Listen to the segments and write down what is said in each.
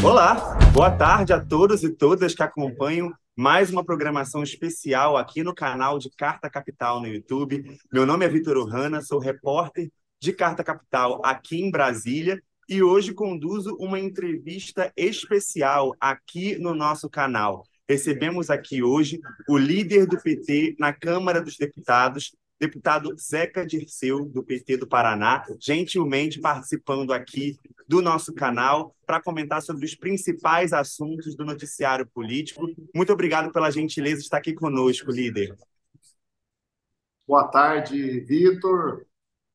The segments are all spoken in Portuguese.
Olá, boa tarde a todos e todas que acompanham mais uma programação especial aqui no canal de Carta Capital no YouTube. Meu nome é Vitor Ohana, sou repórter de Carta Capital aqui em Brasília e hoje conduzo uma entrevista especial aqui no nosso canal. Recebemos aqui hoje o líder do PT na Câmara dos Deputados, deputado Zeca Dirceu, do PT do Paraná, gentilmente participando aqui do nosso canal para comentar sobre os principais assuntos do noticiário político. Muito obrigado pela gentileza de estar aqui conosco, líder. Boa tarde, Vitor.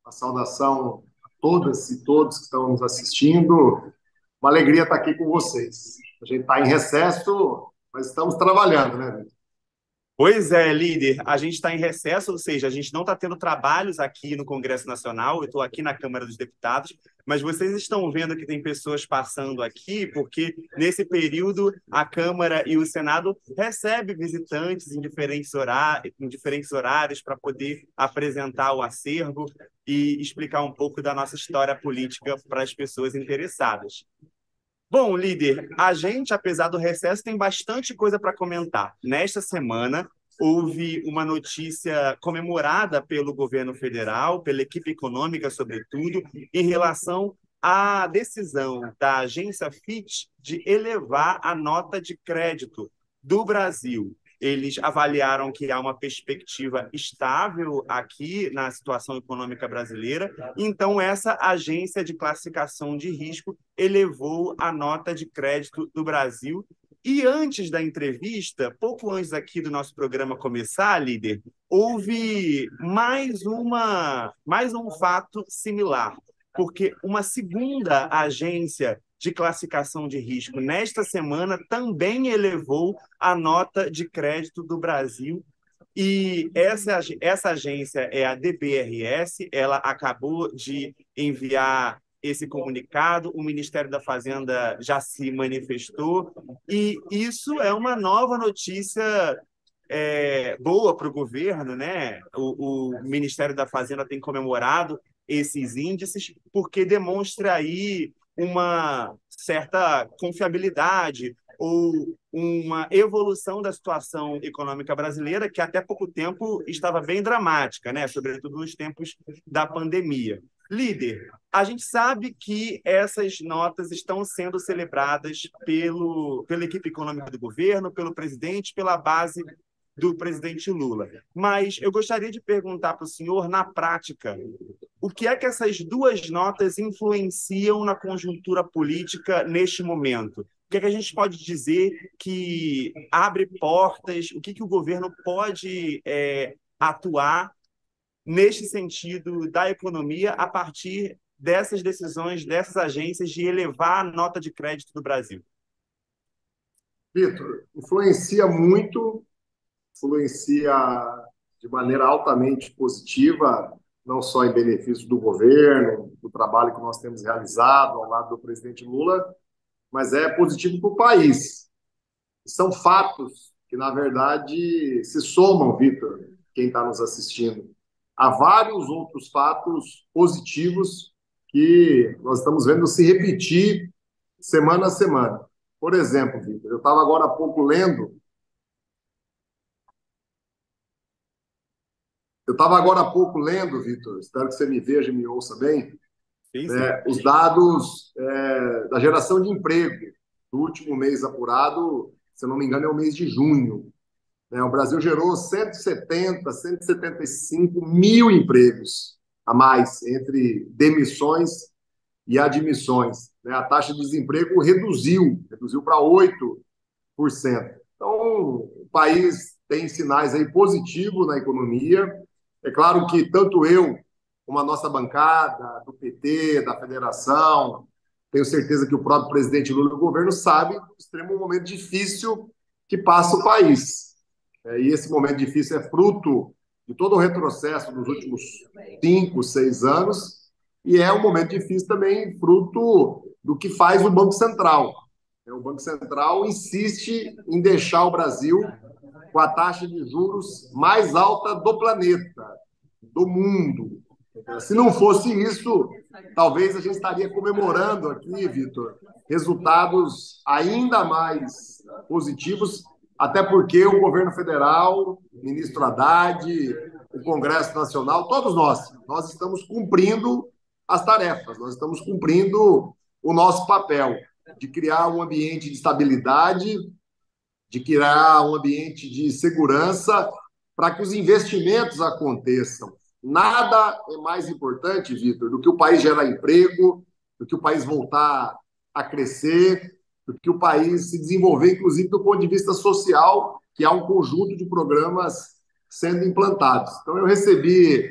Uma saudação a todas e todos que estão nos assistindo. Uma alegria estar aqui com vocês. A gente está em recesso, mas estamos trabalhando, né, Vitor? Pois é, líder, a gente está em recesso, ou seja, a gente não está tendo trabalhos aqui no Congresso Nacional, eu estou aqui na Câmara dos Deputados, mas vocês estão vendo que tem pessoas passando aqui, porque nesse período a Câmara e o Senado recebem visitantes em diferentes horários para poder apresentar o acervo e explicar um pouco da nossa história política para as pessoas interessadas. Bom, líder, a gente, apesar do recesso, tem bastante coisa para comentar. Nesta semana, houve uma notícia comemorada pelo governo federal, pela equipe econômica, sobretudo, em relação à decisão da agência Fitch de elevar a nota de crédito do Brasil. Eles avaliaram que há uma perspectiva estável aqui na situação econômica brasileira, então essa agência de classificação de risco elevou a nota de crédito do Brasil. E antes da entrevista, pouco antes aqui do nosso programa começar, líder, houve mais um fato similar, porque uma segunda agência de classificação de risco nesta semana também elevou a nota de crédito do Brasil. E essa agência é a DBRS, ela acabou de enviar esse comunicado, o Ministério da Fazenda já se manifestou, e isso é uma nova notícia boa para o governo, né? O Ministério da Fazenda tem comemorado esses índices, porque demonstra aí uma certa confiabilidade ou uma evolução da situação econômica brasileira, que até pouco tempo estava bem dramática, né? Sobretudo nos tempos da pandemia. Líder, a gente sabe que essas notas estão sendo celebradas pela equipe econômica do governo, pelo presidente, pela base do presidente Lula. Mas eu gostaria de perguntar para o senhor, na prática, o que é que essas duas notas influenciam na conjuntura política neste momento? O que é que a gente pode dizer que abre portas? O que o governo pode atuar neste sentido da economia a partir dessas decisões, dessas agências de elevar a nota de crédito do Brasil? Vitor, influencia muito, influencia de maneira altamente positiva, não só em benefício do governo, do trabalho que nós temos realizado ao lado do presidente Lula, mas é positivo para o país. São fatos que, na verdade, se somam, Vitor, quem está nos assistindo. Há vários outros fatos positivos que nós estamos vendo se repetir semana a semana. Por exemplo, Vitor, eu estava agora há pouco lendo, Vitor, espero que você me veja e me ouça bem, Sim, sim. né, os dados da geração de emprego do último mês apurado, se eu não me engano, é o mês de junho. O Brasil gerou 170, 175 mil empregos a mais entre demissões e admissões. A taxa de desemprego reduziu para 8%. Então, o país tem sinais aí positivos na economia. É claro que tanto eu como a nossa bancada do PT, da federação, tenho certeza que o próprio presidente Lula e o governo sabem do extremo momento difícil que passa o país. E esse momento difícil é fruto de todo o retrocesso dos últimos 5, 6 anos, e é um momento difícil também fruto do que faz o Banco Central. O Banco Central insiste em deixar o Brasil com a taxa de juros mais alta do planeta, do mundo. Se não fosse isso, talvez a gente estaria comemorando aqui, Vitor, resultados ainda mais positivos, até porque o governo federal, o ministro Haddad, o Congresso Nacional, todos nós estamos cumprindo as tarefas, nós estamos cumprindo o nosso papel de criar um ambiente de estabilidade, de criar um ambiente de segurança para que os investimentos aconteçam. Nada é mais importante, Vitor, do que o país gerar emprego, do que o país voltar a crescer, do que o país se desenvolver, inclusive do ponto de vista social, que há um conjunto de programas sendo implantados. Então, eu recebi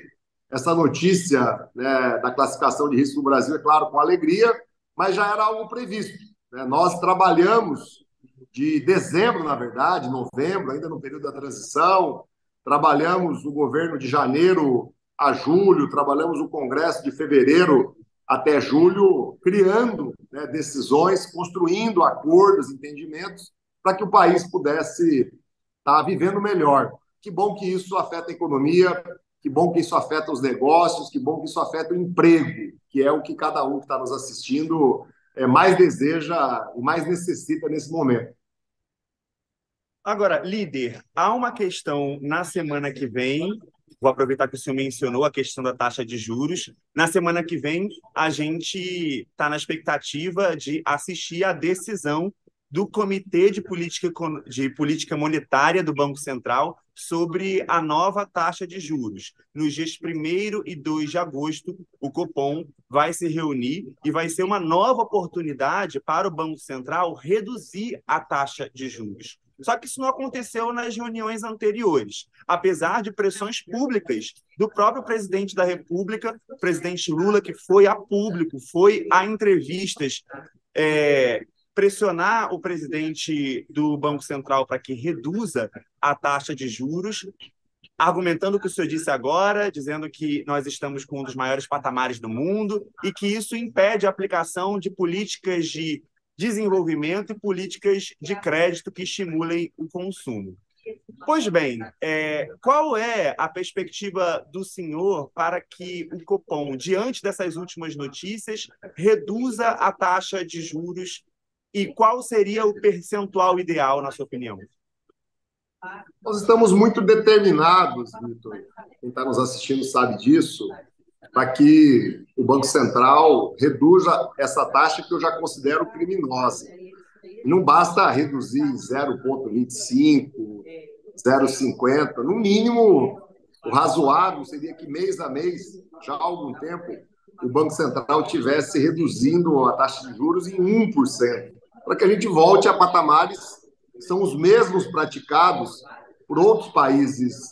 essa notícia, né, da classificação de risco do Brasil, é claro, com alegria, mas já era algo previsto, né? Nós trabalhamos de dezembro, na verdade, novembro, ainda no período da transição, trabalhamos o governo de janeiro a julho, trabalhamos o Congresso de fevereiro até julho, criando, né, decisões, construindo acordos, entendimentos, para que o país pudesse estar vivendo melhor. Que bom que isso afeta a economia, que bom que isso afeta os negócios, que bom que isso afeta o emprego, que é o que cada um que está nos assistindo mais deseja e mais necessita nesse momento. Agora, líder, há uma questão na semana que vem, vou aproveitar que o senhor mencionou a questão da taxa de juros. Na semana que vem, a gente está na expectativa de assistir à decisão do Comitê de Política Monetária do Banco Central sobre a nova taxa de juros. Nos dias 1º e 2 de agosto, o Copom vai se reunir e vai ser uma nova oportunidade para o Banco Central reduzir a taxa de juros. Só que isso não aconteceu nas reuniões anteriores, apesar de pressões públicas do próprio presidente da República, o presidente Lula, que foi a público, foi a entrevistas, pressionar o presidente do Banco Central para que reduza a taxa de juros, argumentando o que o senhor disse agora, dizendo que nós estamos com um dos maiores patamares do mundo e que isso impede a aplicação de políticas de desenvolvimento e políticas de crédito que estimulem o consumo. Pois bem, qual é a perspectiva do senhor para que o Copom, diante dessas últimas notícias, reduza a taxa de juros e qual seria o percentual ideal, na sua opinião? Nós estamos muito determinados, Vitor, quem está nos assistindo sabe disso, para que o Banco Central reduza essa taxa que eu já considero criminosa. Não basta reduzir 0,25, 0,50, no mínimo, o razoável seria que mês a mês, já há algum tempo, o Banco Central estivesse reduzindo a taxa de juros em 1%, para que a gente volte a patamares que são os mesmos praticados por outros países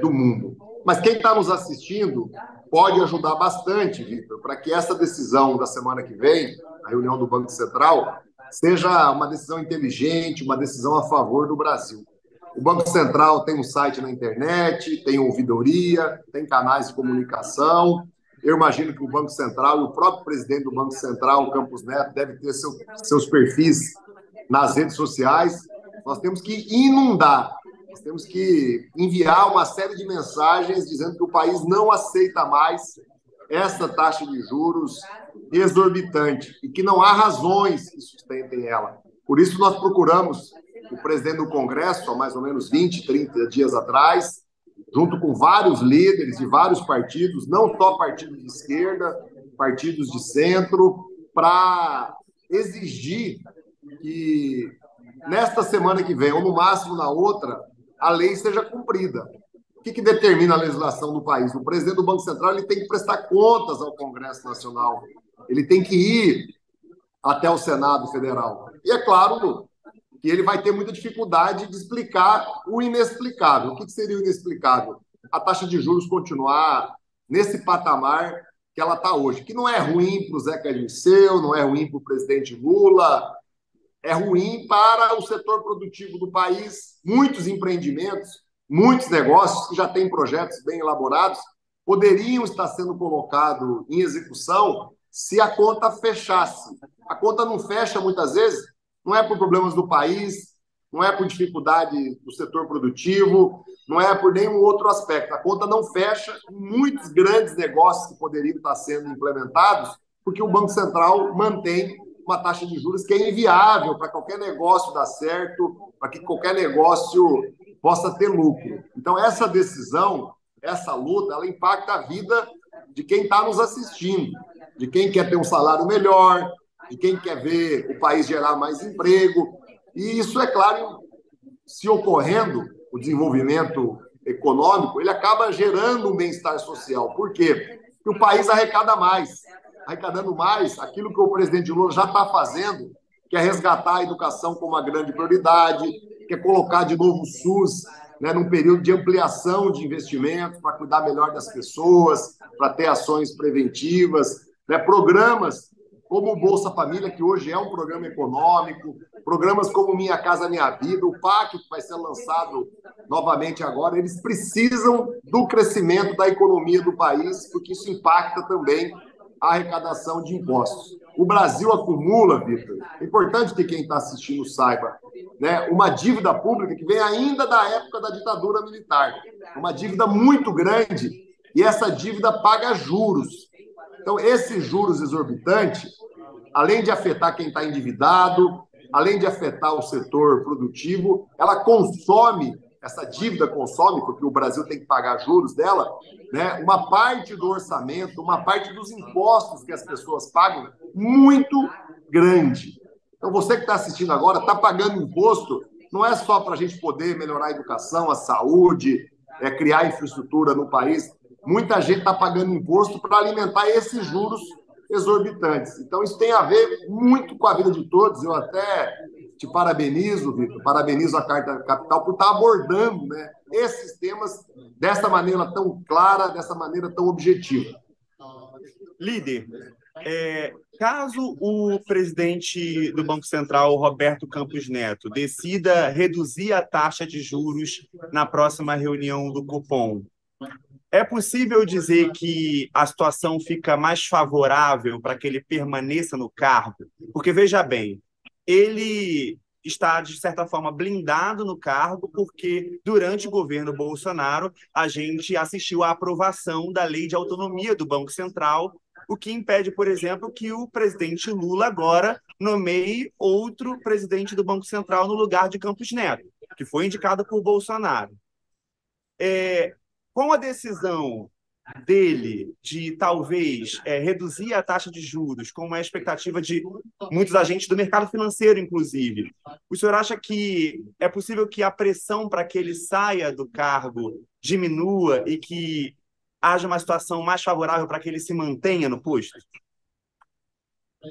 do mundo. Mas quem está nos assistindo pode ajudar bastante, Vitor, para que essa decisão da semana que vem, a reunião do Banco Central, seja uma decisão inteligente, uma decisão a favor do Brasil. O Banco Central tem um site na internet, tem ouvidoria, tem canais de comunicação. Eu imagino que o Banco Central e o próprio presidente do Banco Central, Campos Neto, deve ter seus perfis nas redes sociais. Nós temos que inundar, nós temos que enviar uma série de mensagens dizendo que o país não aceita mais essa taxa de juros exorbitante e que não há razões que sustentem ela. Por isso, nós procuramos o presidente do Congresso, há mais ou menos 20, 30 dias atrás, junto com vários líderes de vários partidos, não só partidos de esquerda, partidos de centro, para exigir que nesta semana que vem, ou no máximo na outra, a lei seja cumprida. O que determina a legislação do país? O presidente do Banco Central ele tem que prestar contas ao Congresso Nacional, ele tem que ir até o Senado Federal. E é claro que ele vai ter muita dificuldade de explicar o inexplicável. O que seria o inexplicável? A taxa de juros continuar nesse patamar que ela está hoje, que não é ruim para o Zeca Dirceu, não é ruim para o presidente Lula, é ruim para o setor produtivo do país. Muitos empreendimentos, muitos negócios que já têm projetos bem elaborados poderiam estar sendo colocados em execução se a conta fechasse. A conta não fecha muitas vezes, não é por problemas do país, não é por dificuldade do setor produtivo, não é por nenhum outro aspecto. A conta não fecha em muitos grandes negócios que poderiam estar sendo implementados, porque o Banco Central mantém uma taxa de juros que é inviável para qualquer negócio dar certo, para que qualquer negócio possa ter lucro. Então, essa decisão, essa luta, ela impacta a vida de quem está nos assistindo, de quem quer ter um salário melhor, de quem quer ver o país gerar mais emprego. E isso, é claro, se ocorrendo, o desenvolvimento econômico, ele acaba gerando um bem-estar social. Por quê? Porque o país arrecada mais. Arrecadando mais, aquilo que o presidente Lula já está fazendo, que é resgatar a educação como uma grande prioridade, que é colocar de novo o SUS, né, num período de ampliação de investimentos para cuidar melhor das pessoas, para ter ações preventivas, né, programas como o Bolsa Família, que hoje é um programa econômico, programas como Minha Casa Minha Vida, o PAC, que vai ser lançado novamente agora, eles precisam do crescimento da economia do país, porque isso impacta também a arrecadação de impostos. O Brasil acumula, Vitor, é importante que quem está assistindo saiba, né, uma dívida pública que vem ainda da época da ditadura militar, uma dívida muito grande, e essa dívida paga juros. Então, esses juros exorbitantes, além de afetar quem está endividado, além de afetar o setor produtivo, ela consome, essa dívida consome, porque o Brasil tem que pagar juros dela, né, uma parte do orçamento, uma parte dos impostos que as pessoas pagam, muito grande. Então, você que está assistindo agora, está pagando imposto, não é só para a gente poder melhorar a educação, a saúde, criar infraestrutura no país. Muita gente está pagando imposto para alimentar esses juros exorbitantes. Então, isso tem a ver muito com a vida de todos. Eu até te parabenizo, Vitor, parabenizo a Carta Capital por estar abordando, né, esses temas dessa maneira tão clara, dessa maneira tão objetiva. Líder, caso o presidente do Banco Central, Roberto Campos Neto, decida reduzir a taxa de juros na próxima reunião do Copom, é possível dizer que a situação fica mais favorável para que ele permaneça no cargo? Porque, veja bem, ele está, de certa forma, blindado no cargo, porque durante o governo Bolsonaro a gente assistiu à aprovação da lei de autonomia do Banco Central, o que impede, por exemplo, que o presidente Lula agora nomeie outro presidente do Banco Central no lugar de Campos Neto, que foi indicado por Bolsonaro. Com a decisão dele de talvez reduzir a taxa de juros, com uma expectativa de muitos agentes do mercado financeiro, inclusive, o senhor acha que é possível que a pressão para que ele saia do cargo diminua e que haja uma situação mais favorável para que ele se mantenha no posto?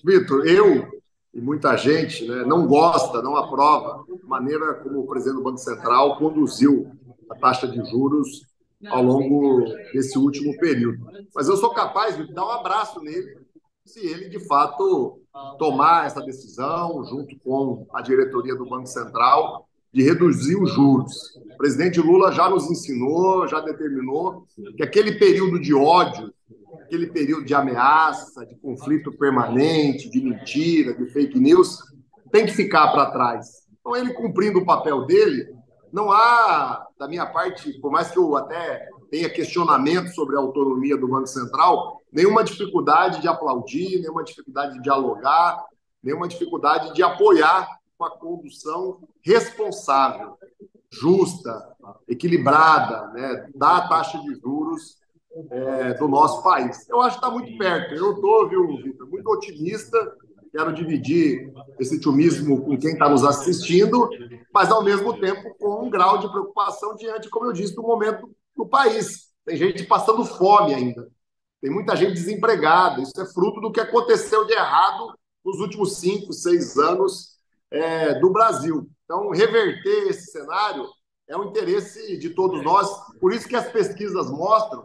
Vitor, eu e muita gente, né, não gosta, não aprova a maneira como o presidente do Banco Central conduziu a taxa de juros ao longo desse último período. Mas eu sou capaz de dar um abraço nele se ele, de fato, tomar essa decisão, junto com a diretoria do Banco Central, de reduzir os juros. O presidente Lula já nos ensinou, já determinou que aquele período de ódio, aquele período de ameaça, de conflito permanente, de mentira, de fake news, tem que ficar para trás. Então, ele cumprindo o papel dele, não há, da minha parte, por mais que eu até tenha questionamento sobre a autonomia do Banco Central, nenhuma dificuldade de aplaudir, nenhuma dificuldade de dialogar, nenhuma dificuldade de apoiar uma condução responsável, justa, equilibrada, né, da taxa de juros do nosso país. Eu acho que está muito perto. Eu estou, viu, Vitor, muito otimista. Quero dividir esse otimismo com quem está nos assistindo, mas, ao mesmo tempo, com um grau de preocupação diante, como eu disse, do momento do país. Tem gente passando fome ainda. Tem muita gente desempregada. Isso é fruto do que aconteceu de errado nos últimos 5, 6 anos do Brasil. Então, reverter esse cenário é um interesse de todos nós. Por isso que as pesquisas mostram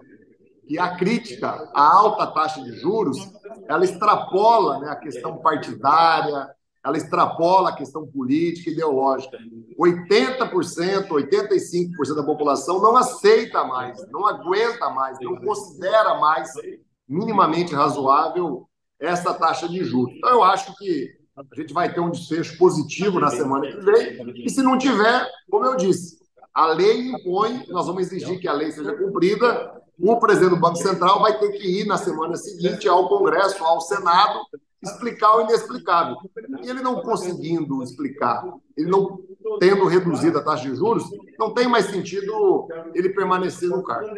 que a crítica à alta taxa de juros, ela extrapola, né, a questão partidária, ela extrapola a questão política e ideológica. 80%, 85% da população não aceita mais, não aguenta mais, não considera mais minimamente razoável essa taxa de juros. Então, eu acho que A gente vai ter um desfecho positivo na semana que vem, e se não tiver, como eu disse, a lei impõe, nós vamos exigir que a lei seja cumprida, o presidente do Banco Central vai ter que ir na semana seguinte ao Congresso, ao Senado, explicar o inexplicável. E ele não conseguindo explicar, ele não tendo reduzido a taxa de juros, não tem mais sentido ele permanecer no cargo.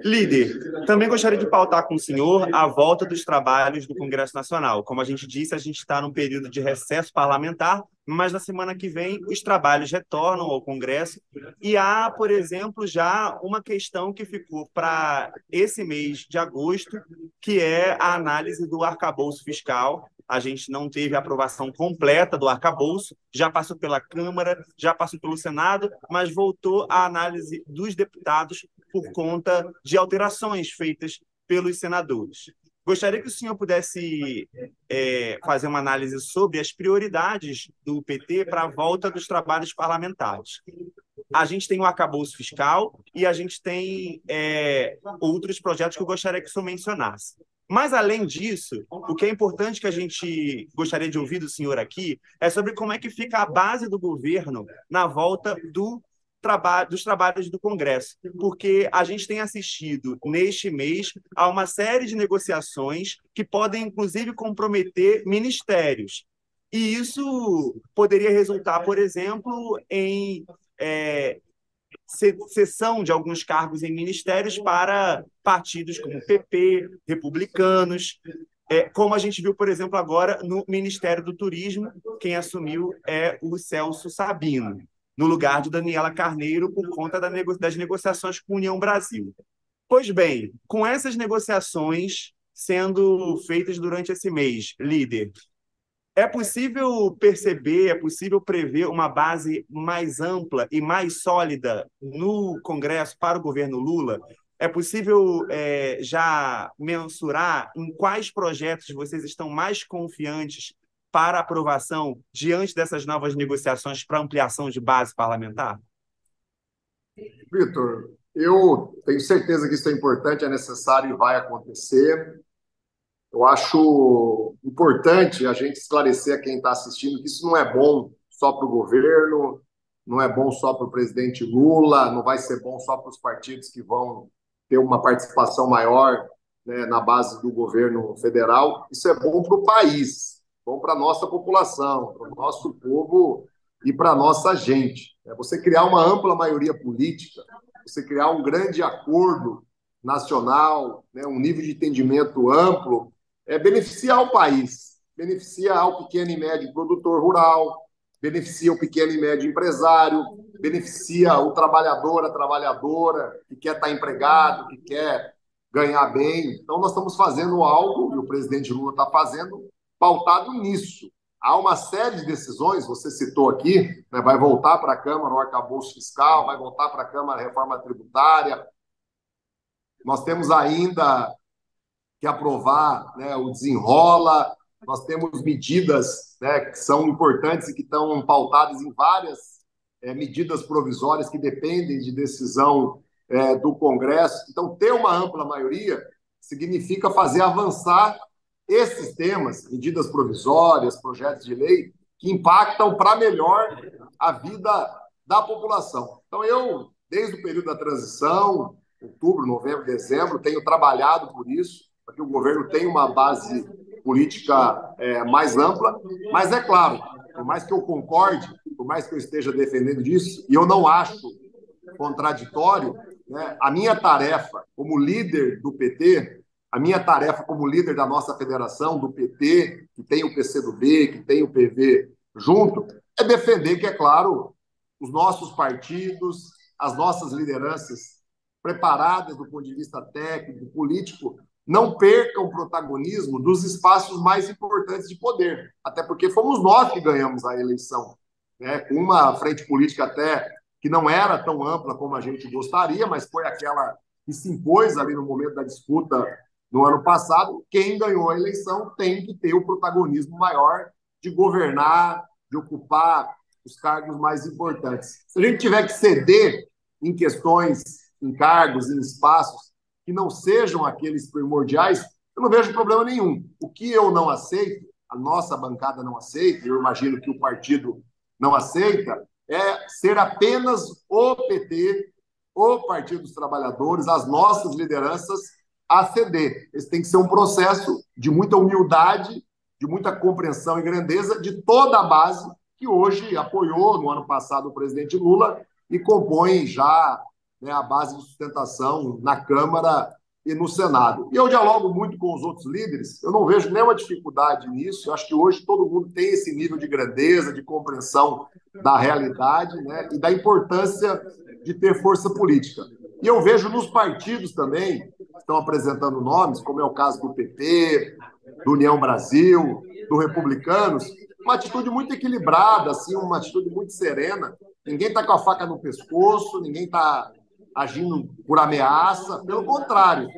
Líder, também gostaria de pautar com o senhor a volta dos trabalhos do Congresso Nacional. Como a gente disse, a gente está num período de recesso parlamentar, mas na semana que vem os trabalhos retornam ao Congresso e há, por exemplo, já uma questão que ficou para esse mês de agosto, que é a análise do arcabouço fiscal. A gente não teve a aprovação completa do arcabouço, já passou pela Câmara, já passou pelo Senado, mas voltou à análise dos deputados por conta de alterações feitas pelos senadores. Gostaria que o senhor pudesse fazer uma análise sobre as prioridades do PT para a volta dos trabalhos parlamentares. A gente tem o arcabouço fiscal e a gente tem outros projetos que eu gostaria que o senhor mencionasse. Mas, além disso, o que é importante que a gente gostaria de ouvir do senhor aqui é sobre como é que fica a base do governo na volta dos trabalhos do Congresso, porque a gente tem assistido neste mês a uma série de negociações que podem, inclusive, comprometer ministérios. E isso poderia resultar, por exemplo, em cessão de alguns cargos em ministérios para partidos como PP, republicanos, como a gente viu, por exemplo, agora no Ministério do Turismo, quem assumiu é o Celso Sabino, no lugar de Daniela Carneiro, por conta das negociações com a União Brasil. Pois bem, com essas negociações sendo feitas durante esse mês, líder, é possível perceber, é possível prever uma base mais ampla e mais sólida no Congresso para o governo Lula? É possível já mensurar em quais projetos vocês estão mais confiantes para aprovação diante dessas novas negociações para ampliação de base parlamentar? Vitor, eu tenho certeza que isso é importante, é necessário e vai acontecer. Eu acho importante a gente esclarecer a quem está assistindo que isso não é bom só para o governo, não é bom só para o presidente Lula, não vai ser bom só para os partidos que vão ter uma participação maior, né, na base do governo federal. Isso é bom para o país, bom para a nossa população, para o nosso povo e para a nossa gente. É você criar uma ampla maioria política, você criar um grande acordo nacional, né, um nível de entendimento amplo, beneficiar o país, beneficia ao pequeno e médio produtor rural, beneficia o pequeno e médio empresário, beneficia o trabalhador, a trabalhadora que quer estar empregado, que quer ganhar bem. Então, nós estamos fazendo algo, e o presidente Lula está fazendo, pautado nisso. Há uma série de decisões, você citou aqui, né, vai voltar para a Câmara o arcabouço fiscal, vai voltar para a Câmara a reforma tributária. Nós temos ainda que aprovar, né, o desenrola, nós temos medidas, né, que são importantes e que estão pautadas em várias medidas provisórias que dependem de decisão do Congresso. Então, ter uma ampla maioria significa fazer avançar esses temas, medidas provisórias, projetos de lei, que impactam para melhor a vida da população. Então, eu, desde o período da transição, outubro, novembro, dezembro, tenho trabalhado por isso, para que o governo tenha uma base política mais ampla, mas é claro, por mais que eu concorde, por mais que eu esteja defendendo disso, e eu não acho contraditório, né, a minha tarefa como líder do PT, a minha tarefa como líder da nossa federação, do PT, que tem o PCdoB, que tem o PV junto, é defender que, é claro, os nossos partidos, as nossas lideranças preparadas do ponto de vista técnico, político, não percam o protagonismo dos espaços mais importantes de poder. Até porque fomos nós que ganhamos a eleição, né? Com uma frente política até que não era tão ampla como a gente gostaria, mas foi aquela que se impôs ali no momento da disputa no ano passado. Quem ganhou a eleição tem que ter o protagonismo maior de governar, de ocupar os cargos mais importantes. Se a gente tiver que ceder em questões, em cargos, em espaços que não sejam aqueles primordiais, eu não vejo problema nenhum. O que eu não aceito a nossa bancada não aceita, eu imagino que o partido não aceita, é ser apenas o PT, o Partido dos Trabalhadores, as nossas lideranças a ceder. Esse tem que ser um processo de muita humildade, de muita compreensão e grandeza de toda a base que hoje apoiou no ano passado o presidente Lula e compõe já, né, a base de sustentação na Câmara e no Senado. E eu dialogo muito com os outros líderes, eu não vejo nenhuma dificuldade nisso, eu acho que hoje todo mundo tem esse nível de grandeza, de compreensão da realidade, né, e da importância de ter força política. E eu vejo nos partidos também, que estão apresentando nomes, como é o caso do PP, do União Brasil, do Republicanos, uma atitude muito equilibrada, assim, uma atitude muito serena. Ninguém está com a faca no pescoço, ninguém está agindo por ameaça, pelo contrário.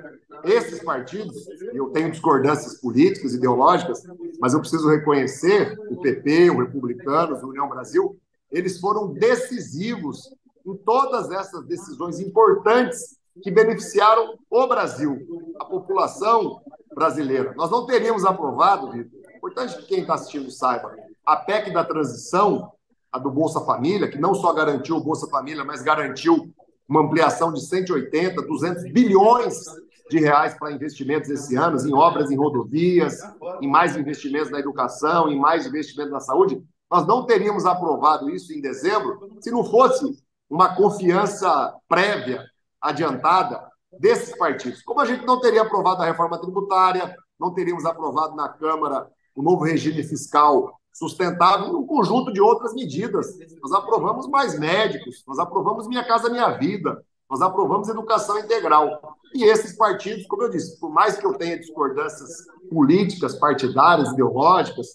Esses partidos, eu tenho discordâncias políticas, ideológicas, mas eu preciso reconhecer o PP, o Republicanos, o União Brasil, eles foram decisivos em todas essas decisões importantes que beneficiaram o Brasil, a população brasileira. Nós não teríamos aprovado, Vitor, é importante que quem está assistindo saiba, a PEC da transição, a do Bolsa Família, que não só garantiu o Bolsa Família, mas garantiu uma ampliação de 180, 200 bilhões de reais para investimentos esse ano, em obras em rodovias, em mais investimentos na educação, em mais investimentos na saúde. Nós não teríamos aprovado isso em dezembro se não fosse uma confiança prévia, adiantada, desses partidos. Como a gente não teria aprovado a reforma tributária, não teríamos aprovado na Câmara o novo regime fiscal sustentável e um conjunto de outras medidas. Nós aprovamos mais médicos, nós aprovamos Minha Casa Minha Vida, nós aprovamos educação integral. E esses partidos, como eu disse, por mais que eu tenha discordâncias políticas, partidárias, ideológicas,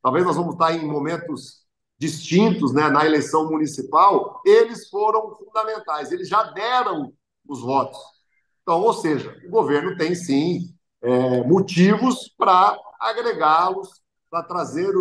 talvez nós vamos estar em momentos distintos, né, na eleição municipal, eles foram fundamentais, eles já deram os votos. Então, ou seja, o governo tem sim motivos para agregá-los, para trazer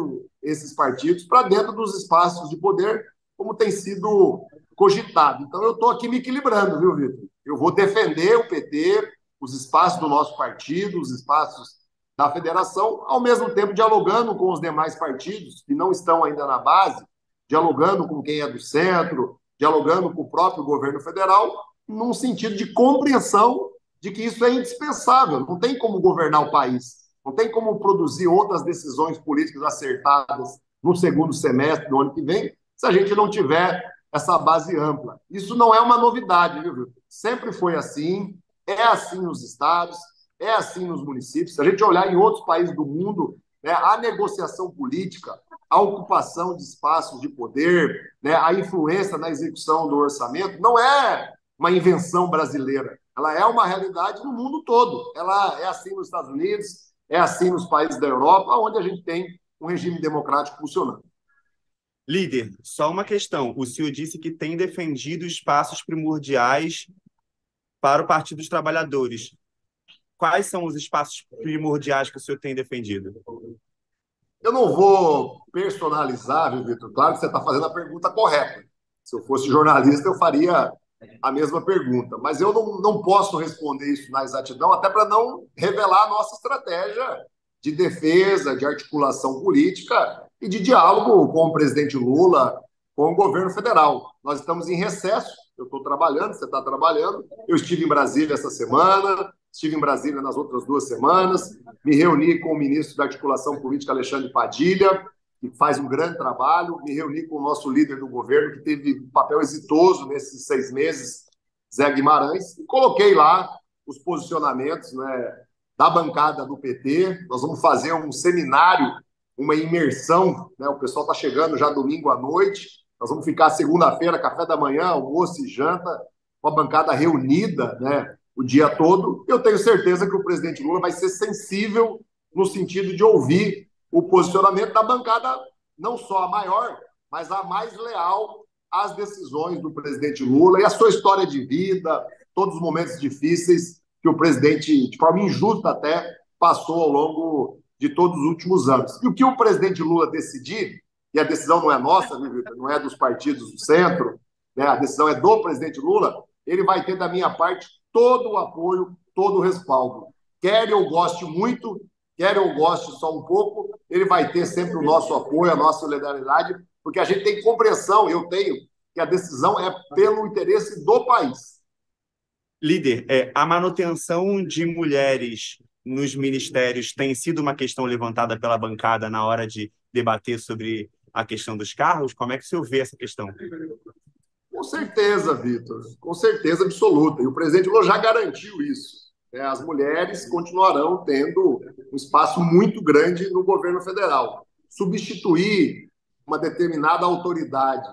esses partidos para dentro dos espaços de poder, como tem sido cogitado. Então, eu estou aqui me equilibrando, viu, Vitor? Eu vou defender o PT, os espaços do nosso partido, os espaços da federação, ao mesmo tempo dialogando com os demais partidos que não estão ainda na base, dialogando com quem é do centro, dialogando com o próprio governo federal, num sentido de compreensão de que isso é indispensável. Não tem como governar o país, não tem como produzir outras decisões políticas acertadas no segundo semestre do ano que vem, se a gente não tiver essa base ampla. Isso não é uma novidade, viu, Vitor? Sempre foi assim, é assim nos estados, é assim nos municípios. Se a gente olhar em outros países do mundo, né, a negociação política, a ocupação de espaços de poder, né, a influência na execução do orçamento, não é uma invenção brasileira. Ela é uma realidade no mundo todo. Ela é assim nos Estados Unidos, é assim nos países da Europa, onde a gente tem um regime democrático funcionando. Líder, só uma questão. O senhor disse que tem defendido espaços primordiais para o Partido dos Trabalhadores. Quais são os espaços primordiais que o senhor tem defendido? Eu não vou personalizar, viu, Vitor? Claro que você está fazendo a pergunta correta. Se eu fosse jornalista, eu faria a mesma pergunta. Mas eu não posso responder isso na exatidão, até para não revelar a nossa estratégia de defesa, de articulação política e de diálogo com o presidente Lula, com o governo federal. Nós estamos em recesso, eu estou trabalhando, você está trabalhando. Eu estive em Brasília essa semana, estive em Brasília nas outras 2 semanas, me reuni com o ministro da Articulação Política, Alexandre Padilha, que faz um grande trabalho, me reuni com o nosso líder do governo, que teve um papel exitoso nesses 6 meses, Zé Guimarães, e coloquei lá os posicionamentos, né, da bancada do PT. Nós vamos fazer um seminário, uma imersão, né, o pessoal está chegando já domingo à noite, nós vamos ficar segunda-feira, café da manhã, almoço e janta, com a bancada reunida, né, o dia todo. Eu tenho certeza que o presidente Lula vai ser sensível no sentido de ouvir o posicionamento da bancada, não só a maior, mas a mais leal às decisões do presidente Lula e a sua história de vida, todos os momentos difíceis que o presidente, de forma injusta até, passou ao longo de todos os últimos anos. E o que o presidente Lula decidir, e a decisão não é nossa, não é dos partidos do centro, né, a decisão é do presidente Lula, ele vai ter da minha parte todo o apoio, todo o respaldo. Quer eu goste muito, quer eu goste só um pouco, ele vai ter sempre o nosso apoio, a nossa solidariedade, porque a gente tem compreensão, eu tenho, que a decisão é pelo interesse do país. Líder, a manutenção de mulheres nos ministérios tem sido uma questão levantada pela bancada na hora de debater sobre a questão dos carros? Como é que o senhor vê essa questão? Com certeza, Vitor, com certeza absoluta. E o presidente Lula já garantiu isso. As mulheres continuarão tendo um espaço muito grande no governo federal. Substituir uma determinada autoridade,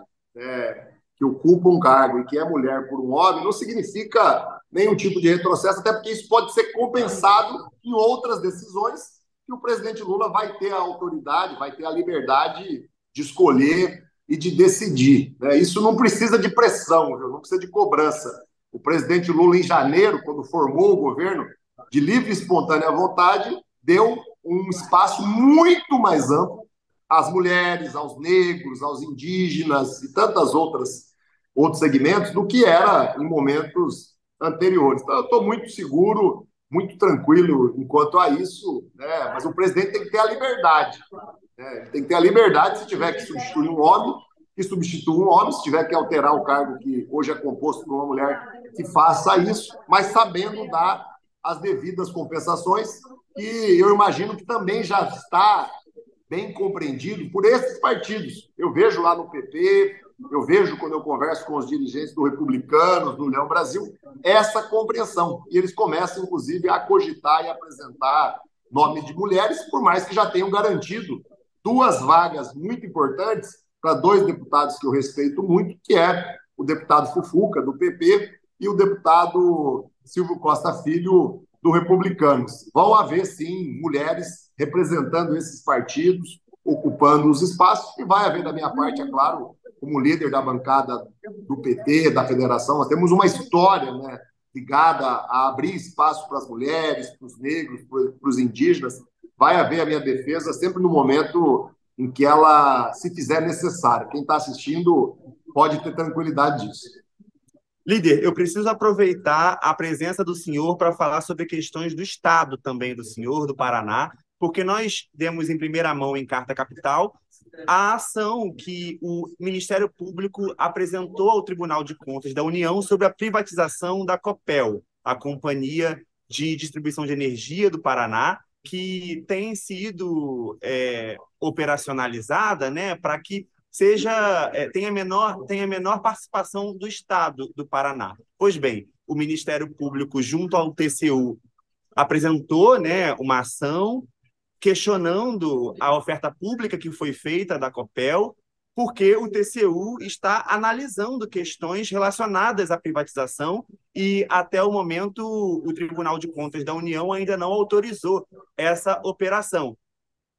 que ocupa um cargo e que é mulher por um homem não significa nenhum tipo de retrocesso, até porque isso pode ser compensado em outras decisões que o presidente Lula vai ter a autoridade, vai ter a liberdade de escolher e de decidir. Isso não precisa de pressão, não precisa de cobrança. O presidente Lula, em janeiro, quando formou o governo, de livre e espontânea vontade, deu um espaço muito mais amplo às mulheres, aos negros, aos indígenas e tantas outros segmentos do que era em momentos anteriores. Então, eu estou muito seguro, muito tranquilo enquanto a isso, mas o presidente tem que ter a liberdade. Ele tem que ter a liberdade, se tiver que substituir um homem, que substitua um homem, se tiver que alterar o cargo que hoje é composto por uma mulher, que faça isso, mas sabendo dar as devidas compensações, que eu imagino que também já está bem compreendido por esses partidos. Eu vejo lá no PP, eu vejo quando eu converso com os dirigentes do Republicanos, do União Brasil, essa compreensão. E eles começam, inclusive, a cogitar e apresentar nome de mulheres, por mais que já tenham garantido 2 vagas muito importantes para 2 deputados que eu respeito muito, que é o deputado Fufuca, do PP, e o deputado Silvio Costa Filho, do Republicanos. Vão haver, sim, mulheres representando esses partidos, ocupando os espaços, e vai haver, da minha parte, é claro, como líder da bancada do PT, da federação, nós temos uma história, ligada a abrir espaço para as mulheres, para os negros, para os indígenas. Vai haver a minha defesa sempre no momento em que ela se fizer necessária. Quem está assistindo pode ter tranquilidade disso. Líder, eu preciso aproveitar a presença do senhor para falar sobre questões do Estado também do senhor, do Paraná, porque nós demos em primeira mão em Carta Capital a ação que o Ministério Público apresentou ao Tribunal de Contas da União sobre a privatização da Copel, a Companhia de Distribuição de Energia do Paraná, que tem sido operacionalizada, para que tenha menor participação do Estado do Paraná. Pois bem, o Ministério Público, junto ao TCU, apresentou, uma ação questionando a oferta pública que foi feita da Copel, porque o TCU está analisando questões relacionadas à privatização e, até o momento, o Tribunal de Contas da União ainda não autorizou essa operação.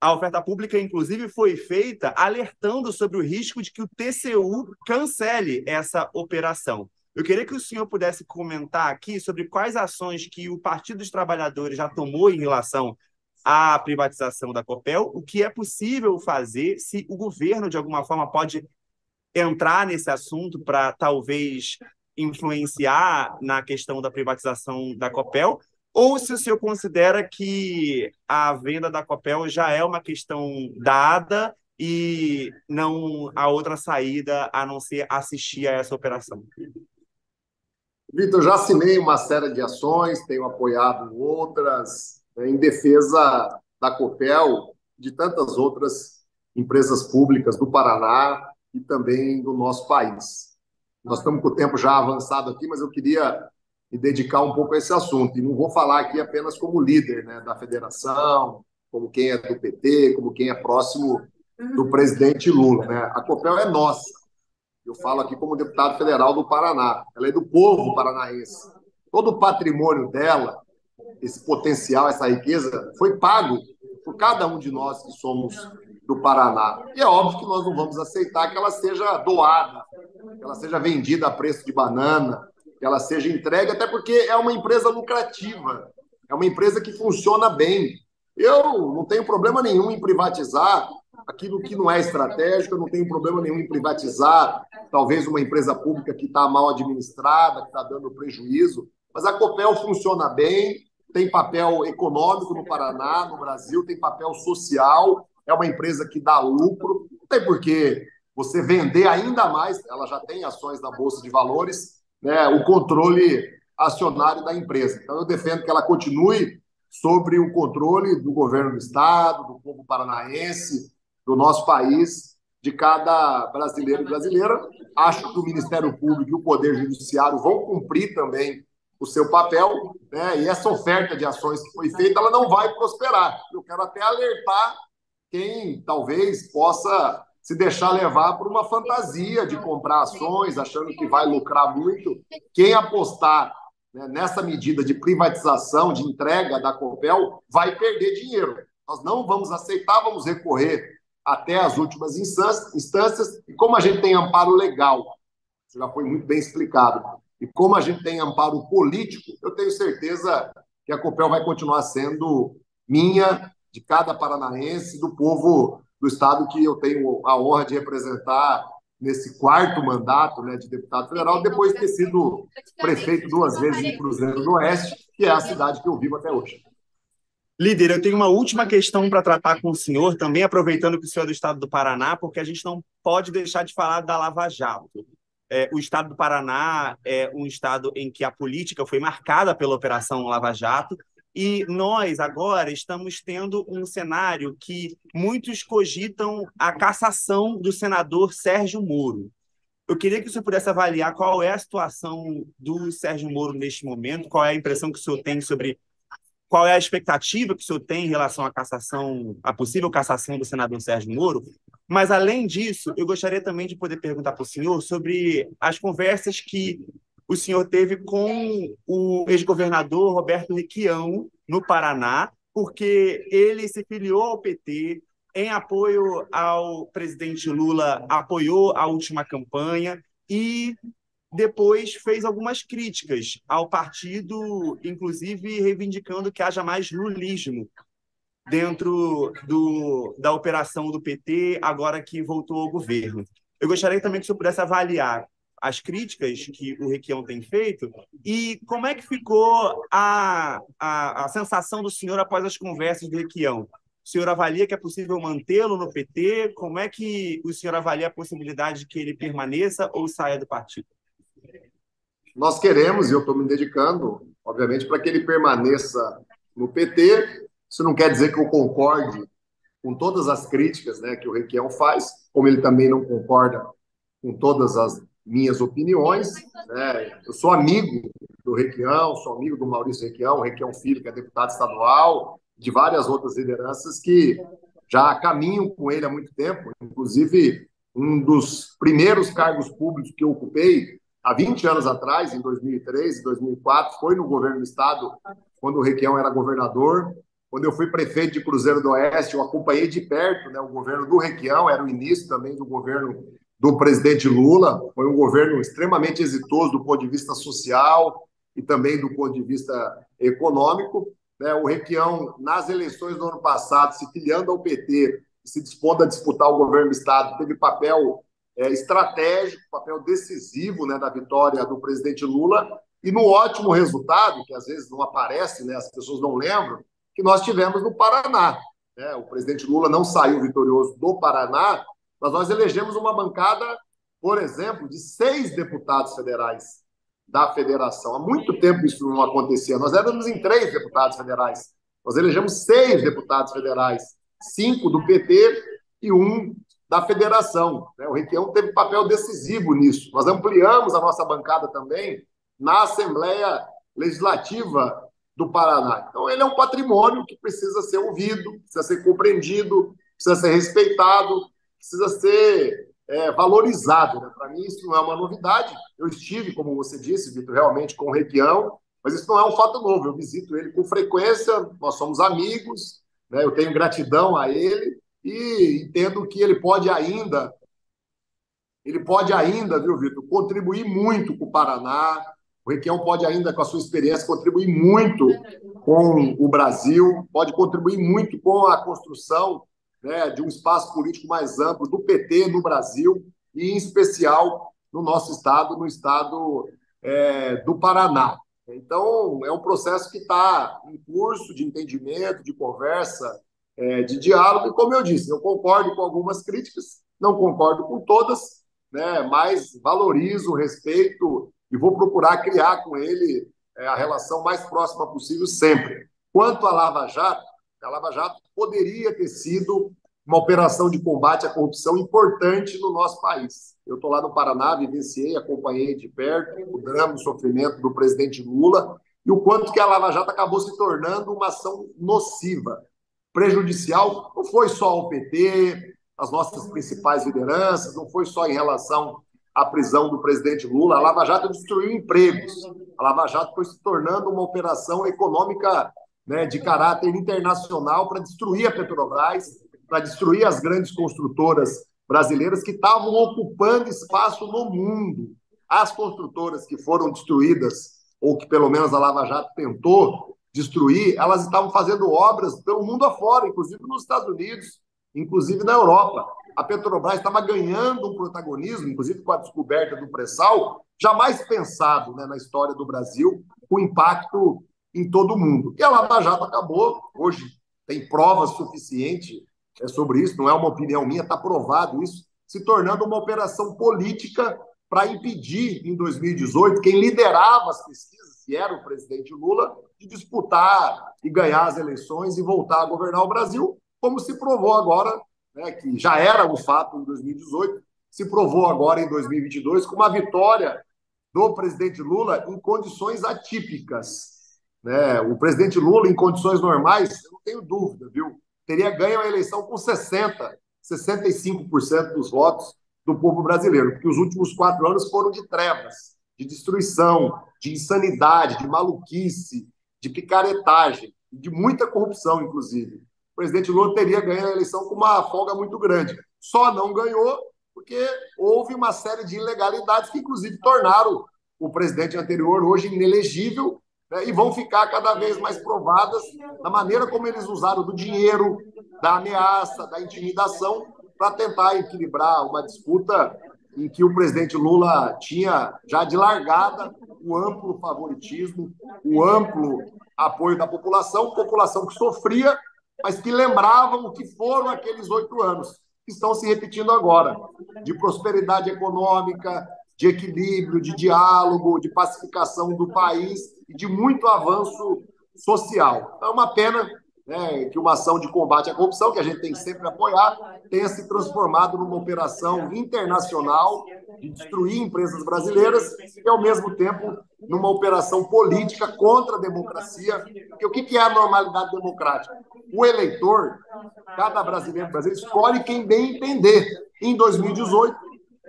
A oferta pública, inclusive, foi feita alertando sobre o risco de que o TCU cancele essa operação. Eu queria que o senhor pudesse comentar aqui sobre quais ações que o Partido dos Trabalhadores já tomou em relação à privatização da Copel, o que é possível fazer, se o governo, de alguma forma, pode entrar nesse assunto para, talvez, influenciar na questão da privatização da Copel, ou se o senhor considera que a venda da Copel já é uma questão dada e não há outra saída a não ser assistir a essa operação. Vitor, já assinei uma série de ações, tenho apoiado outras em defesa da Copel, de tantas outras empresas públicas do Paraná e também do nosso país. Nós estamos com o tempo já avançado aqui, mas eu queria me dedicar um pouco a esse assunto. E não vou falar aqui apenas como líder da federação, como quem é do PT, como quem é próximo do presidente Lula. A Copel é nossa. Eu falo aqui como deputado federal do Paraná. Ela é do povo paranaense. Todo o patrimônio dela, esse potencial, essa riqueza, foi pago por cada um de nós que somos do Paraná. E é óbvio que nós não vamos aceitar que ela seja doada, que ela seja vendida a preço de banana, que ela seja entregue, até porque é uma empresa lucrativa, é uma empresa que funciona bem. Eu não tenho problema nenhum em privatizar aquilo que não é estratégico, eu não tenho problema nenhum em privatizar talvez uma empresa pública que está mal administrada, que está dando prejuízo, mas a Copel funciona bem, tem papel econômico no Paraná, no Brasil, tem papel social, é uma empresa que dá lucro, não tem por que você vender ainda mais, ela já tem ações na Bolsa de Valores, né, o controle acionário da empresa. Então, eu defendo que ela continue sobre o controle do governo do Estado, do povo paranaense, do nosso país, de cada brasileiro e brasileira. Acho que o Ministério Público e o Poder Judiciário vão cumprir também o seu papel, né? E essa oferta de ações que foi feita, ela não vai prosperar. Eu quero até alertar quem talvez possa se deixar levar por uma fantasia de comprar ações, achando que vai lucrar muito. Quem apostar, né, nessa medida de privatização, de entrega da Copel, vai perder dinheiro. Nós não vamos aceitar, vamos recorrer até as últimas instâncias, e como a gente tem amparo legal, isso já foi muito bem explicado, e como a gente tem amparo político, eu tenho certeza que a Copel vai continuar sendo minha, de cada paranaense, do povo do estado que eu tenho a honra de representar nesse quarto mandato, né, de deputado federal, depois de ter sido prefeito 2 vezes em Cruzeiro do Oeste, que é a cidade que eu vivo até hoje. Líder, eu tenho uma última questão para tratar com o senhor, também aproveitando que o senhor é do estado do Paraná, porque a gente não pode deixar de falar da Lava Jato. O estado do Paraná é um estado em que a política foi marcada pela Operação Lava Jato, e nós agora estamos tendo um cenário que muitos cogitam a cassação do senador Sérgio Moro. Eu queria que o senhor pudesse avaliar qual é a situação do Sérgio Moro neste momento, qual é a impressão que o senhor tem sobre qual é a expectativa que o senhor tem em relação à cassação, à possível cassação do senador Sérgio Moro. Mas, além disso, eu gostaria também de poder perguntar para o senhor sobre as conversas que o senhor teve com o ex-governador Roberto Requião, no Paraná, porque ele se filiou ao PT em apoio ao presidente Lula, apoiou a última campanha e depois fez algumas críticas ao partido, inclusive reivindicando que haja mais lulismo dentro da operação do PT, agora que voltou ao governo. Eu gostaria também que o senhor pudesse avaliar as críticas que o Requião tem feito e como é que ficou a sensação do senhor após as conversas do Requião. O senhor avalia que é possível mantê-lo no PT? Como é que o senhor avalia a possibilidade de que ele permaneça ou saia do partido? Nós queremos, e eu estou me dedicando, obviamente, para que ele permaneça no PT. Isso não quer dizer que eu concorde com todas as críticas, né, que o Requião faz, como ele também não concorda com todas as minhas opiniões, né? Eu sou amigo do Requião, sou amigo do Maurício Requião, o Requião Filho, que é deputado estadual, de várias outras lideranças que já caminham com ele há muito tempo. Inclusive, um dos primeiros cargos públicos que eu ocupei há 20 anos atrás, em 2003 e 2004, foi no governo do estado, quando o Requião era governador. Quando eu fui prefeito de Cruzeiro do Oeste, eu acompanhei de perto, né, o governo do Requião, era o início também do governo do presidente Lula. Foi um governo extremamente exitoso do ponto de vista social e também do ponto de vista econômico. Né? O Requião, nas eleições do ano passado, se filiando ao PT, se dispondo a disputar o governo do estado, teve papel estratégico, papel decisivo, né, da vitória do presidente Lula, e no ótimo resultado, que às vezes não aparece, né, as pessoas não lembram, que nós tivemos no Paraná. Né? O presidente Lula não saiu vitorioso do Paraná, mas nós elegemos uma bancada, por exemplo, de 6 deputados federais da federação. Há muito tempo isso não acontecia. Nós éramos em 3 deputados federais. Nós elegemos 6 deputados federais, 5 do PT e 1 da federação. O Requião teve papel decisivo nisso. Nós ampliamos a nossa bancada também na Assembleia Legislativa do Paraná. Então, ele é um patrimônio que precisa ser ouvido, precisa ser compreendido, precisa ser respeitado, precisa ser valorizado. Né? Para mim, isso não é uma novidade. Eu estive, como você disse, Vitor, realmente com o Requião, mas isso não é um fato novo. Eu visito ele com frequência, nós somos amigos, né? Eu tenho gratidão a ele e entendo que ele pode ainda, viu, Vitor, contribuir muito com o Paraná. O Requião pode ainda, com a sua experiência, contribuir muito com o Brasil, pode contribuir muito com a construção, né, de um espaço político mais amplo do PT no Brasil e, em especial, no nosso estado, no estado do Paraná. Então, é um processo que está em curso de entendimento, de conversa, de diálogo, e como eu disse, eu concordo com algumas críticas, não concordo com todas, né, mas valorizo, respeito e vou procurar criar com ele a relação mais próxima possível sempre. Quanto à Lava Jato, a Lava Jato poderia ter sido uma operação de combate à corrupção importante no nosso país. Eu estou lá no Paraná, vivenciei, acompanhei de perto o drama, o sofrimento do presidente Lula e o quanto que a Lava Jato acabou se tornando uma ação nociva, prejudicial. Não foi só ao PT, as nossas principais lideranças, não foi só em relação à prisão do presidente Lula. A Lava Jato destruiu empregos. A Lava Jato foi se tornando uma operação econômica, né, de caráter internacional para destruir a Petrobras, para destruir as grandes construtoras brasileiras que estavam ocupando espaço no mundo. As construtoras que foram destruídas, ou que pelo menos a Lava Jato tentou destruir, elas estavam fazendo obras pelo mundo afora, inclusive nos Estados Unidos, inclusive na Europa. A Petrobras estava ganhando um protagonismo, inclusive com a descoberta do pré-sal, jamais pensado, né, na história do Brasil, com impacto em todo o mundo. E a Lava Jato acabou, hoje tem provas suficientes sobre isso, não é uma opinião minha, está provado isso, se tornando uma operação política para impedir, em 2018, quem liderava as pesquisas, que era o presidente Lula, de disputar e ganhar as eleições e voltar a governar o Brasil, como se provou agora, né, que já era um fato em 2018, se provou agora em 2022 com uma vitória do presidente Lula em condições atípicas. Né? O presidente Lula, em condições normais, eu não tenho dúvida, viu? Teria ganho a eleição com 65% dos votos do povo brasileiro, porque os últimos 4 anos foram de trevas, de destruição, de insanidade, de maluquice, de picaretagem, de muita corrupção, inclusive. O presidente Lula teria ganho a eleição com uma folga muito grande. Só não ganhou porque houve uma série de ilegalidades que, inclusive, tornaram o presidente anterior hoje inelegível, né, e vão ficar cada vez mais provadas na maneira como eles usaram do dinheiro, da ameaça, da intimidação, para tentar equilibrar uma disputa em que o presidente Lula tinha já de largada o amplo favoritismo, o amplo apoio da população que sofria, mas que lembravam o que foram aqueles 8 anos, que estão se repetindo agora, de prosperidade econômica, de equilíbrio, de diálogo, de pacificação do país e de muito avanço social. É uma pena, né, que uma ação de combate à corrupção, que a gente tem que sempre apoiar, tenha se transformado numa operação internacional de destruir empresas brasileiras e, ao mesmo tempo, numa operação política contra a democracia. Porque o que é a normalidade democrática? O eleitor, cada brasileiro escolhe quem bem entender. Em 2018,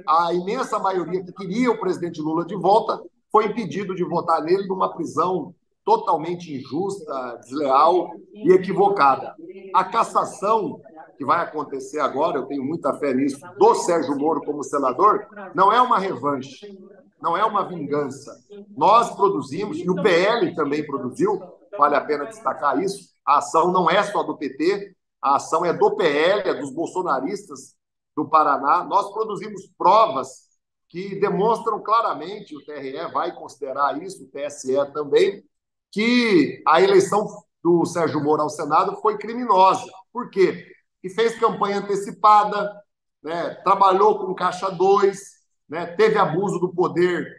a imensa maioria que queria o presidente Lula de volta foi impedido de votar nele numa prisão totalmente injusta, desleal e equivocada. A cassação que vai acontecer agora, eu tenho muita fé nisso, do Sérgio Moro como senador, não é uma revanche, não é uma vingança. Nós produzimos, e o PL também produziu, vale a pena destacar isso, a ação não é só do PT, a ação é do PL, é dos bolsonaristas do Paraná. Nós produzimos provas que demonstram claramente, o TRE vai considerar isso, o TSE também, que a eleição do Sérgio Moro ao Senado foi criminosa. Por quê? Que fez campanha antecipada, né, trabalhou com Caixa 2, né, teve abuso do poder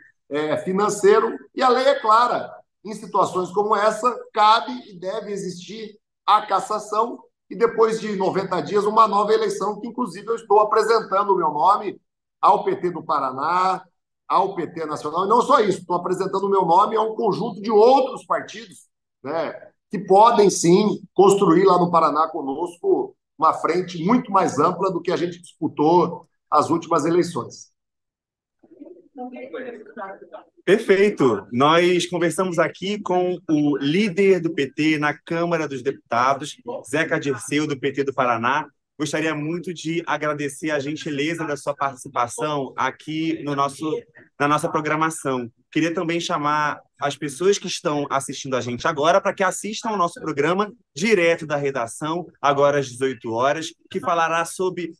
financeiro, e a lei é clara. Em situações como essa, cabe e deve existir a cassação e, depois de 90 dias, uma nova eleição, que, inclusive, eu estou apresentando o meu nome ao PT do Paraná, ao PT Nacional, e não só isso, estou apresentando o meu nome a um conjunto de outros partidos, né, que podem, sim, construir lá no Paraná conosco uma frente muito mais ampla do que a gente disputou as últimas eleições. Perfeito. Nós conversamos aqui com o líder do PT na Câmara dos Deputados, Zeca Dirceu, do PT do Paraná. Gostaria muito de agradecer a gentileza da sua participação aqui na nossa programação. Queria também chamar as pessoas que estão assistindo a gente agora para que assistam ao nosso programa direto da redação, agora às 18 horas, que falará sobre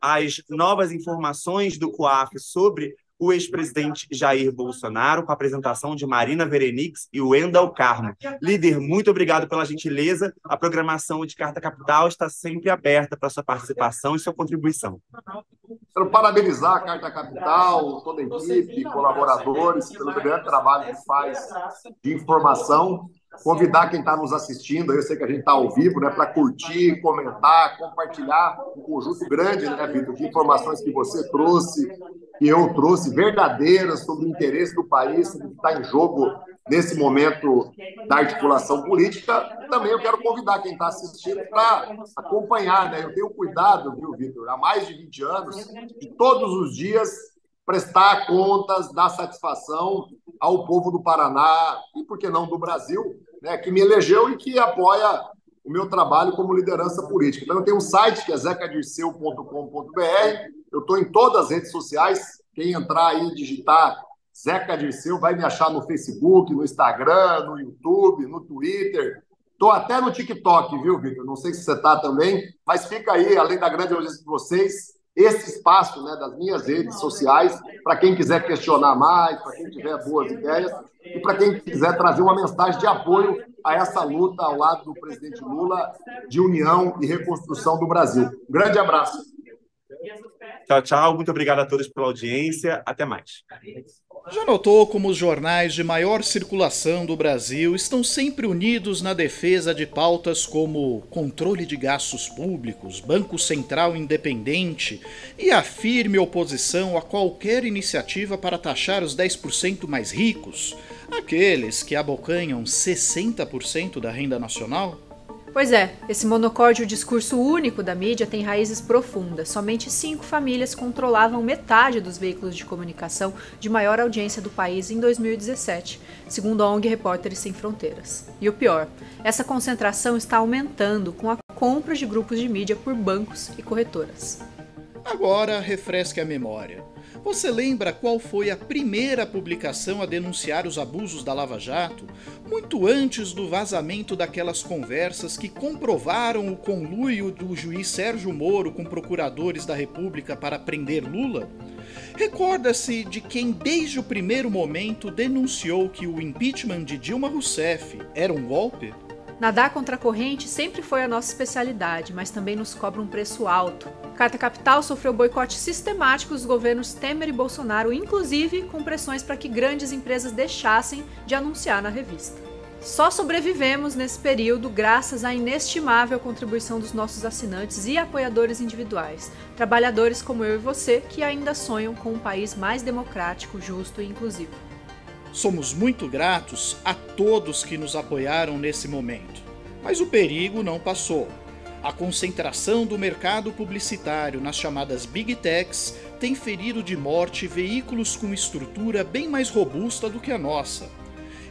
as novas informações do COAF sobre o ex-presidente Jair Bolsonaro, com a apresentação de Marina Verenix e Wendel Carmo. Líder, muito obrigado pela gentileza. A programação de Carta Capital está sempre aberta para sua participação e sua contribuição. Quero parabenizar a Carta Capital, toda a equipe, colaboradores, pelo grande trabalho que faz de informação. Convidar quem está nos assistindo, eu sei que a gente está ao vivo, né, para curtir, comentar, compartilhar um conjunto grande, né, Vitor, de informações que você trouxe, que eu trouxe, verdadeiras sobre o interesse do país, sobre o que está em jogo nesse momento da articulação política. Também eu quero convidar quem está assistindo para acompanhar, né? Eu tenho cuidado, viu, Vitor, há mais de 20 anos, de todos os dias prestar contas, dar satisfação ao povo do Paraná e, por que não, do Brasil, né, que me elegeu e que apoia o meu trabalho como liderança política. Então, eu tenho um site que é zecadirceu.com.br, eu estou em todas as redes sociais, quem entrar aí e digitar Zeca Dirceu vai me achar no Facebook, no Instagram, no YouTube, no Twitter. Estou até no TikTok, viu, Vitor? Não sei se você está também, mas fica aí, além da grande audiência de vocês, esse espaço, né, das minhas redes sociais, para quem quiser questionar mais, para quem tiver boas ideias e para quem quiser trazer uma mensagem de apoio a essa luta ao lado do presidente Lula de união e reconstrução do Brasil. Um grande abraço. Tchau, tchau. Muito obrigado a todos pela audiência. Até mais. Já notou como os jornais de maior circulação do Brasil estão sempre unidos na defesa de pautas como controle de gastos públicos, Banco Central independente e a firme oposição a qualquer iniciativa para taxar os 10% mais ricos, aqueles que abocanham 60% da renda nacional? Pois é, esse monocórdio discurso único da mídia tem raízes profundas. Somente 5 famílias controlavam metade dos veículos de comunicação de maior audiência do país em 2017, segundo a ONG Repórteres Sem Fronteiras. E o pior, essa concentração está aumentando com a compra de grupos de mídia por bancos e corretoras. Agora, refresque a memória. Você lembra qual foi a primeira publicação a denunciar os abusos da Lava Jato, muito antes do vazamento daquelas conversas que comprovaram o conluio do juiz Sérgio Moro com procuradores da República para prender Lula? Recorda-se de quem desde o primeiro momento denunciou que o impeachment de Dilma Rousseff era um golpe? Nadar contra a corrente sempre foi a nossa especialidade, mas também nos cobra um preço alto. Carta Capital sofreu boicote sistemático dos governos Temer e Bolsonaro, inclusive com pressões para que grandes empresas deixassem de anunciar na revista. Só sobrevivemos nesse período graças à inestimável contribuição dos nossos assinantes e apoiadores individuais, trabalhadores como eu e você que ainda sonham com um país mais democrático, justo e inclusivo. Somos muito gratos a todos que nos apoiaram nesse momento. Mas o perigo não passou. A concentração do mercado publicitário nas chamadas Big Techs tem ferido de morte veículos com estrutura bem mais robusta do que a nossa.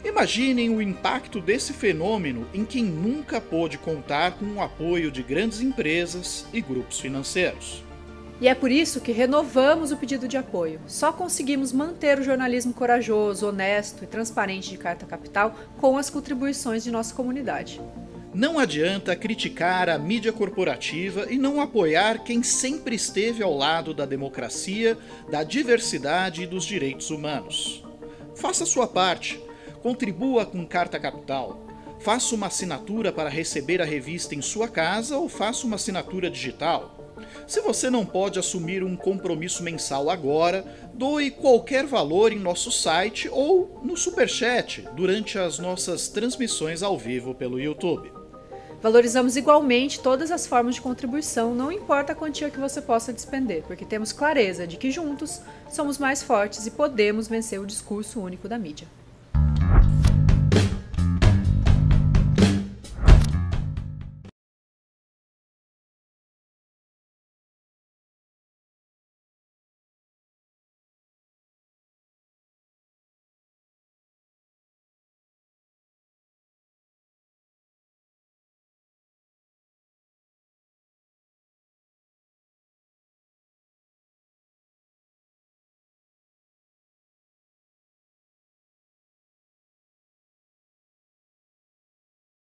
Imaginem o impacto desse fenômeno em quem nunca pôde contar com o apoio de grandes empresas e grupos financeiros. E é por isso que renovamos o pedido de apoio. Só conseguimos manter o jornalismo corajoso, honesto e transparente de Carta Capital com as contribuições de nossa comunidade. Não adianta criticar a mídia corporativa e não apoiar quem sempre esteve ao lado da democracia, da diversidade e dos direitos humanos. Faça sua parte. Contribua com Carta Capital. Faça uma assinatura para receber a revista em sua casa ou faça uma assinatura digital. Se você não pode assumir um compromisso mensal agora, doe qualquer valor em nosso site ou no Superchat durante as nossas transmissões ao vivo pelo YouTube. Valorizamos igualmente todas as formas de contribuição, não importa a quantia que você possa despender, porque temos clareza de que juntos somos mais fortes e podemos vencer o discurso único da mídia.